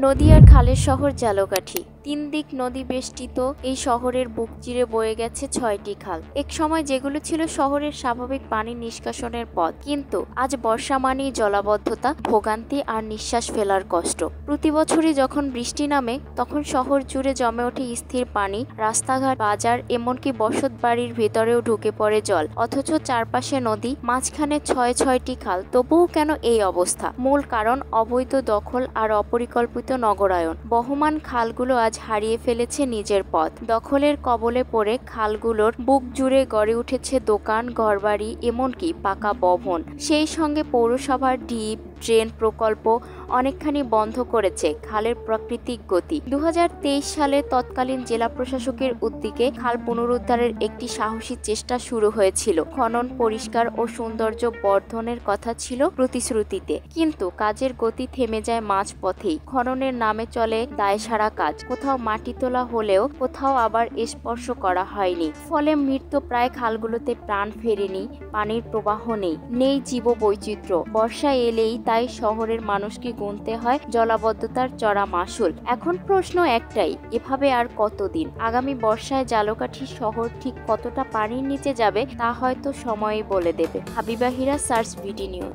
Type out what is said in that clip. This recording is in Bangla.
নদী আর খালের শহর ঝালকাঠি। 3 দিক নদী বেষ্টিত এই শহরের বুক চিরে বয়ে গেছে 6টি খাল। এক সময় যেগুলো ছিল শহরের স্বাভাবিক পানি নিষ্কাশনের পথ, কিন্তু আজ বর্ষা মানেই জলাবদ্ধতা, ভোগান্তি আর নিঃশ্বাস ফেলার কষ্ট। প্রতি বছরই যখন বৃষ্টি নামে তখন শহর জুড়ে জমে ওঠে স্থির পানি, রাস্তাঘাট, বাজার, এমনকি বসত বাড়ির ভেতরেও ঢুকে পড়ে জল। অথচ চারপাশে নদী, মাঝখানে ছয়টি খাল। তবুও কেন এই অবস্থা? মূল কারণ অবৈধ দখল আর অপরিকল্পিত নগরায়ন। বহমান খালগুলো আজ হারিয়ে ফেলেছে নিজের পথ। দখলের কবলে পড়ে খালগুলোর বুক জুড়ে গড়ে উঠেছে দোকান, ঘরবাড়ি, এমনকি পাকা ভবন। সেই সঙ্গে পৌরসভার ডিপ, ড্রেন প্রকল্প অনেকখানি বন্ধ করেছে খালের প্রাকৃতিক গতি। 2023 সালে তৎকালীন জেলা প্রশাসকের উদ্যোগে খাল পুনরুদ্ধারের একটি সাহসী চেষ্টা শুরু হয়েছিল। খনন, পরিষ্কার ও সৌন্দর্য বর্ধনের কথা ছিল প্রতিশ্রুতিতে, কিন্তু কাজের গতি থেমে যায় মাঝপথেই। খননের নামে চলে দায়সারা কাজ, কোথাও মাটি তোলা হলেও কোথাও আবার স্পর্শ করা হয়নি। ফলে মৃত্যুপ্রায় খালগুলোতে প্রাণ ফেরেনি, পানির প্রবাহ নেই জীববৈচিত্র্য। বর্ষা এলেই তাই শহরের মানুষকে গুনতে হয় জলাবদ্ধতার চড়া মাশুল। এখন প্রশ্ন একটাই, এভাবে আর কতদিন? আগামী বর্ষায় ঝালকাঠি শহর ঠিক কতটা পানির নিচে যাবে তা হয়তো সময়ই বলে দেবে। হাবিবা হিরা, সার্চ বিডি নিউজ।